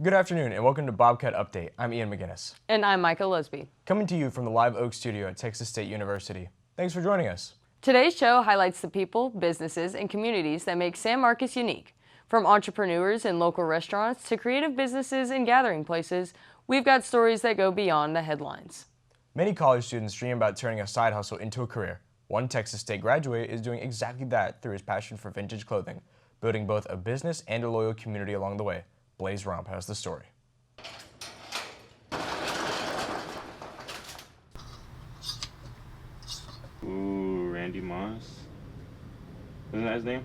Good afternoon and welcome to Bobcat Update. I'm Ian McGinnis. And I'm Mikah Lusby. Coming to you from the Live Oak studio at Texas State University. Thanks for joining us. Today's show highlights the people, businesses, and communities that make San Marcos unique. From entrepreneurs and local restaurants to creative businesses and gathering places, we've got stories that go beyond the headlines. Many college students dream about turning a side hustle into a career. One Texas State graduate is doing exactly that through his passion for vintage clothing, building both a business and a loyal community along the way. Blaze Romp has the story. Ooh, Randy Moss. Isn't that his name?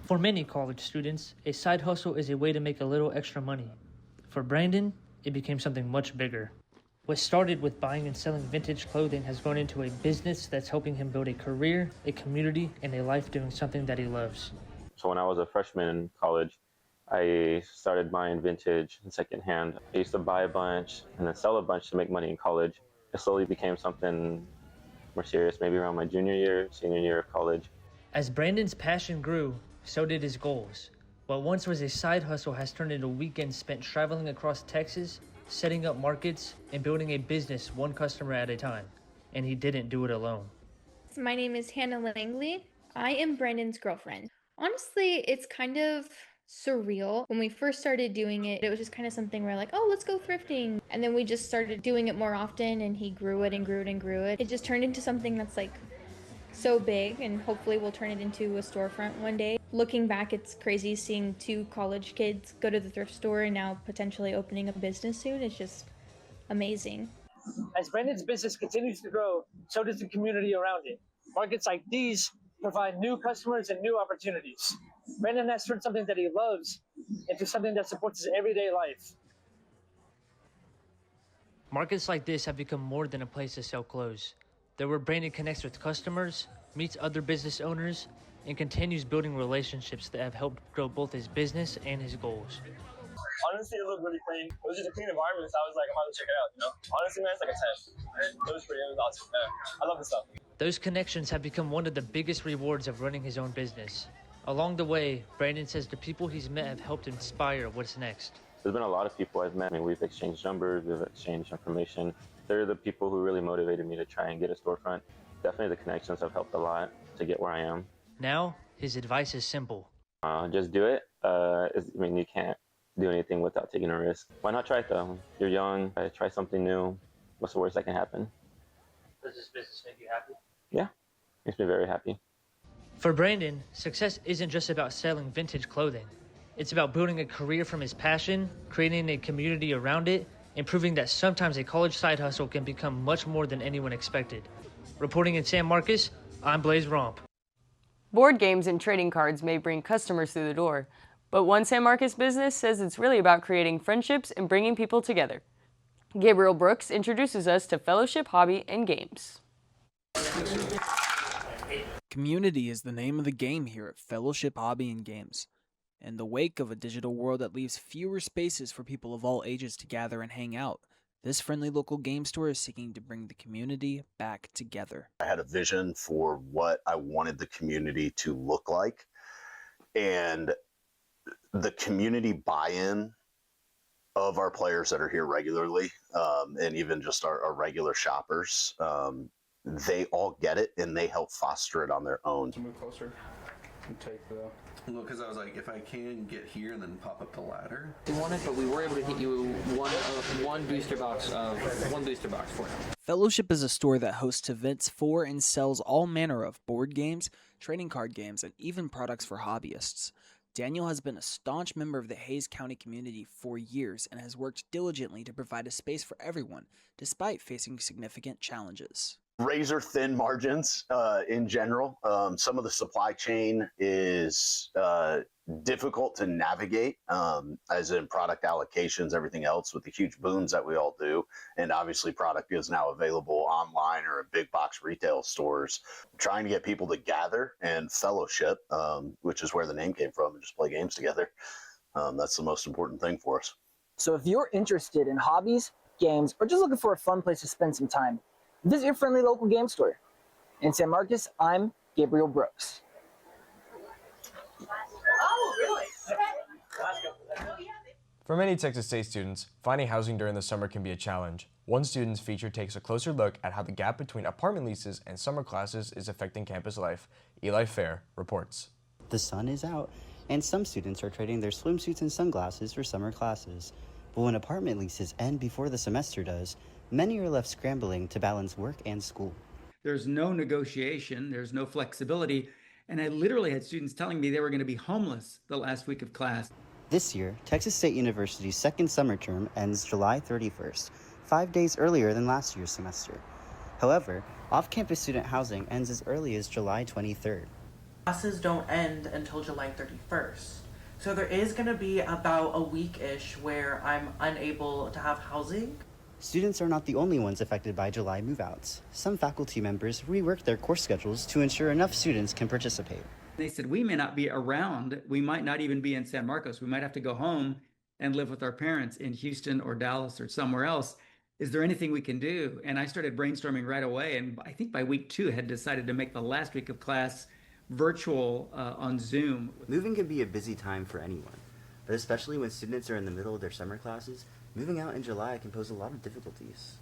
For many college students, a side hustle is a way to make a little extra money. For Brandon, it became something much bigger. What started with buying and selling vintage clothing has grown into a business that's helping him build a career, a community, and a life doing something that he loves. So when I was a freshman in college, I started buying vintage and secondhand. I used to buy a bunch and then sell a bunch to make money in college. It slowly became something more serious, maybe around my senior year of college. As Brandon's passion grew, so did his goals. What once was a side hustle has turned into weekends spent traveling across Texas, setting up markets, and building a business one customer at a time. And he didn't do it alone. My name is Hannah Langley. I am Brandon's girlfriend. Honestly, it's kind of surreal. When we first started doing it, it was just kind of something where like, oh, let's go thrifting. And then we just started doing it more often and he grew it and grew it and grew it. It just turned into something that's like so big and hopefully we'll turn it into a storefront one day. Looking back, it's crazy seeing two college kids go to the thrift store and now potentially opening a business soon. It's just amazing. As Brandon's business continues to grow, so does the community around it. Markets like these provide new customers and new opportunities. Brandon has turned something that he loves into something that supports his everyday life. Markets like this have become more than a place to sell clothes. They're where Brandon connects with customers, meets other business owners, and continues building relationships that have helped grow both his business and his goals. Honestly, it looked really clean. It was just a clean environment, so I was like, I'm about to check it out, you know? Honestly, man, it's like a 10. It was awesome. Yeah, I love this stuff. Those connections have become one of the biggest rewards of running his own business. Along the way, Brandon says the people he's met have helped inspire what's next. There's been a lot of people I've met. I mean, we've exchanged numbers, we've exchanged information. They're the people who really motivated me to try and get a storefront. Definitely the connections have helped a lot to get where I am. Now, his advice is simple. Just do it. You can't do anything without taking a risk. Why not try it though? You're young, try something new. What's the worst that can happen? Does this business make you happy? Yeah, makes me very happy. For Brandon, success isn't just about selling vintage clothing. It's about building a career from his passion, creating a community around it, and proving that sometimes a college side hustle can become much more than anyone expected. Reporting in San Marcos, I'm Blaze Romp. Board games and trading cards may bring customers through the door, but one San Marcos business says it's really about creating friendships and bringing people together. Gabriel Brooks introduces us to Fellowship Hobby and Games. Community is the name of the game here at Fellowship Hobby and Games. In the wake of a digital world that leaves fewer spaces for people of all ages to gather and hang out, this friendly local game store is seeking to bring the community back together. I had a vision for what I wanted the community to look like, and the community buy-in of our players that are here regularly, and even just our regular shoppers, they all get it and they help foster it on their own. Move closer and take the... Well, because I was like, if I can get here and then pop up the ladder. We wanted, but we were able to hit you one booster box for now. Fellowship is a store that hosts events for and sells all manner of board games, trading card games, and even products for hobbyists. Daniel has been a staunch member of the Hays County community for years and has worked diligently to provide a space for everyone, despite facing significant challenges. Razor thin margins in general. Some of the supply chain is difficult to navigate, as in product allocations, everything else with the huge booms that we all do. And obviously product is now available online or in big box retail stores. Trying to get people to gather and fellowship, which is where the name came from, and just play games together. That's the most important thing for us. So if you're interested in hobbies, games, or just looking for a fun place to spend some time, visit your friendly local game store. In San Marcos, I'm Gabriel Brooks. For many Texas State students, finding housing during the summer can be a challenge. One student's feature takes a closer look at how the gap between apartment leases and summer classes is affecting campus life. Eli Fehr reports. The sun is out, and some students are trading their swimsuits and sunglasses for summer classes. But when apartment leases end before the semester does, many are left scrambling to balance work and school. There's no negotiation, there's no flexibility, and I literally had students telling me they were going to be homeless the last week of class. This year, Texas State University's second summer term ends July 31st, 5 days earlier than last year's semester. However, off-campus student housing ends as early as July 23rd. Classes don't end until July 31st. So there is going to be about a week-ish where I'm unable to have housing. Students are not the only ones affected by July move-outs. Some faculty members rework their course schedules to ensure enough students can participate. They said, we may not be around, we might not even be in San Marcos, we might have to go home and live with our parents in Houston or Dallas or somewhere else. Is there anything we can do? And I started brainstorming right away, and I think by week 2 had decided to make the last week of class virtual on Zoom. Moving can be a busy time for anyone, but especially when students are in the middle of their summer classes, moving out in July can pose a lot of difficulties.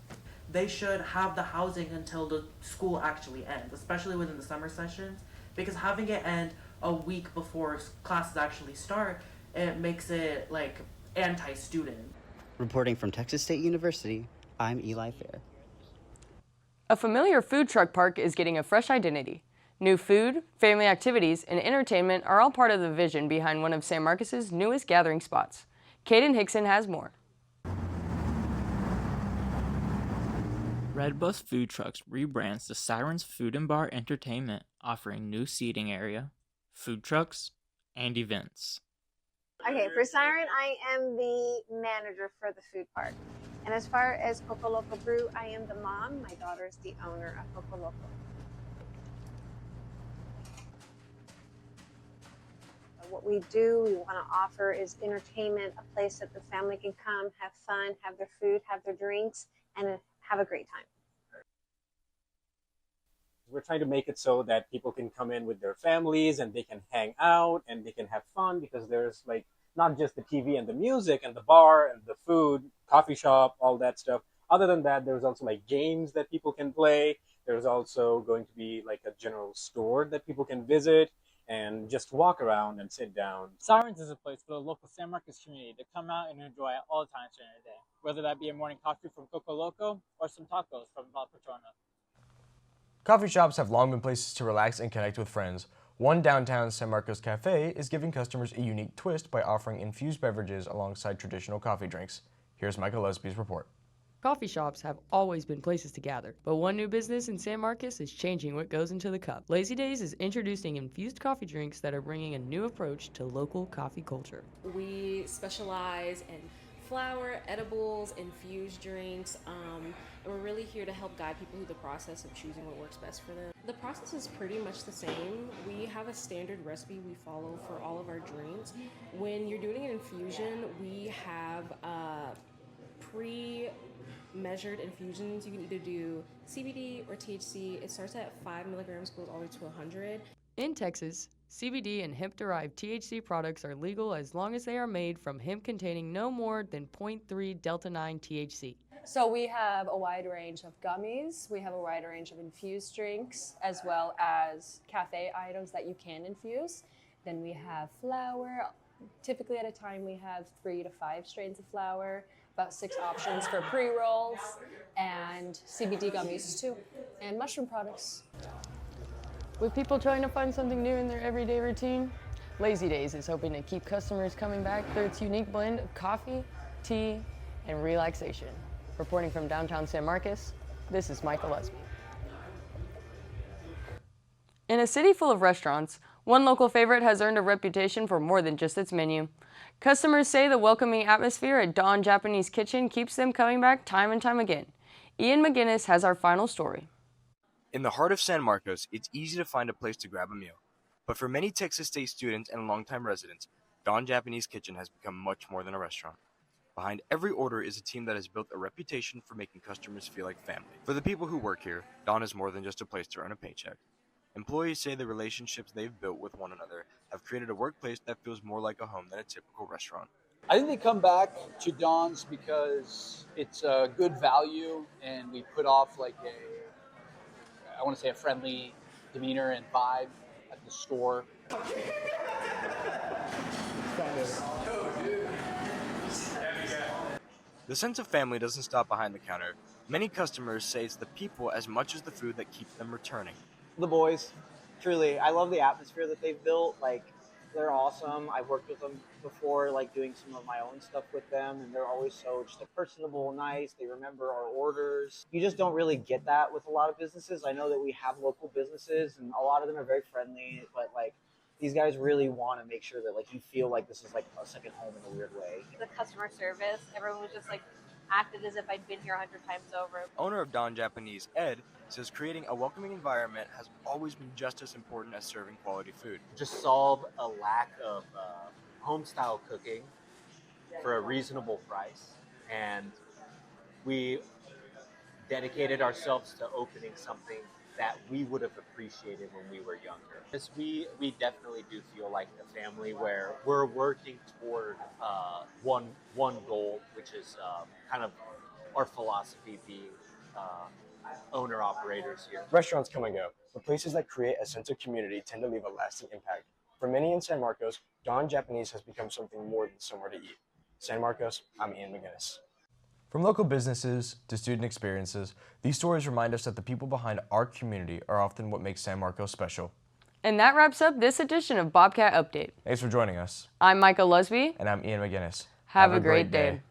They should have the housing until the school actually ends, especially within the summer sessions, because having it end a week before classes actually start, it makes it like anti-student. Reporting from Texas State University, I'm Eli Fehr. A familiar food truck park is getting a fresh identity. New food, family activities, and entertainment are all part of the vision behind one of San Marcos's newest gathering spots. Caden Hixson has more. Red Bus Food Trucks rebrands the Sirens Food and Entertainment, offering new seating area, food trucks, and events. Okay, for Siren, I am the manager for the food park. And as far as Coco Loco Brew, I am the mom. My daughter is the owner of Coco Loco. What we do, we want to offer is entertainment, a place that the family can come, have fun, have their food, have their drinks, and have a great time. We're trying to make it so that people can come in with their families and they can hang out and they can have fun, because there's like not just the TV and the music and the bar and the food, coffee shop, all that stuff. Other than that, there's also like games that people can play. There's also going to be like a general store that people can visit and just walk around and sit down. Sirens is a place for the local San Marcos community to come out and enjoy at all times during the day, whether that be a morning coffee from Coco Loco or some tacos from Val Patrona. Coffee shops have long been places to relax and connect with friends. One downtown San Marcos cafe is giving customers a unique twist by offering infused beverages alongside traditional coffee drinks. Here's Mikah Lusby's report. Coffee shops have always been places to gather, but one new business in San Marcos is changing what goes into the cup. Lazy Days is introducing infused coffee drinks that are bringing a new approach to local coffee culture. We specialize in flour, edibles, infused drinks, and we're really here to help guide people through the process of choosing what works best for them. The process is pretty much the same. We have a standard recipe we follow for all of our drinks. When you're doing an infusion, we have pre-measured infusions. You can either do CBD or THC. It starts at 5 milligrams, goes all the way to 100. In Texas, CBD and hemp-derived THC products are legal as long as they are made from hemp containing no more than 0.3 Delta-9 THC. So we have a wide range of gummies, we have a wide range of infused drinks, as well as cafe items that you can infuse. Then we have flour. Typically at a time we have 3 to 5 strains of flour, about 6 options for pre-rolls, and CBD gummies too, and mushroom products. With people trying to find something new in their everyday routine, Lazy Days is hoping to keep customers coming back through its unique blend of coffee, tea, and relaxation. Reporting from downtown San Marcos, this is Mikah Lusby. In a city full of restaurants, one local favorite has earned a reputation for more than just its menu. Customers say the welcoming atmosphere at Dawn Japanese Kitchen keeps them coming back time and time again. Ian McGinnis has our final story. In the heart of San Marcos, it's easy to find a place to grab a meal. But for many Texas State students and longtime residents, Dawn Japanese Kitchen has become much more than a restaurant. Behind every order is a team that has built a reputation for making customers feel like family. For the people who work here, Dawn is more than just a place to earn a paycheck. Employees say the relationships they've built with one another have created a workplace that feels more like a home than a typical restaurant. I think they come back to Don's because it's a good value, and we put off like I want to say a friendly demeanor and vibe at the store. The sense of family doesn't stop behind the counter. Many customers say it's the people as much as the food that keeps them returning. The boys, truly, I love the atmosphere that they've built. Like, they're awesome. I've worked with them before, like doing some of my own stuff with them, and they're always so just like personable, nice. They remember our orders. You just don't really get that with a lot of businesses. I know that we have local businesses, and a lot of them are very friendly, but like these guys really want to make sure that like you feel like this is like a second home in a weird way. The customer service, everyone was just like acted as if I'd been here 100 times over. Owner of Don Japanese, Ed, says creating a welcoming environment has always been just as important as serving quality food. Just solve a lack of home-style cooking for a reasonable price, and we dedicated ourselves to opening something that we would have appreciated when we were younger. Because we definitely do feel like the family where we're working toward one goal, which is kind of our philosophy being owner-operators here. Restaurants come and go, but places that create a sense of community tend to leave a lasting impact. For many in San Marcos, Don Japanese has become something more than somewhere to eat. San Marcos, I'm Ian McGinnis. From local businesses to student experiences, these stories remind us that the people behind our community are often what makes San Marcos special. And that wraps up this edition of Bobcat Update. Thanks for joining us. I'm Mikah Lusby. And I'm Ian McGinnis. Have a great day.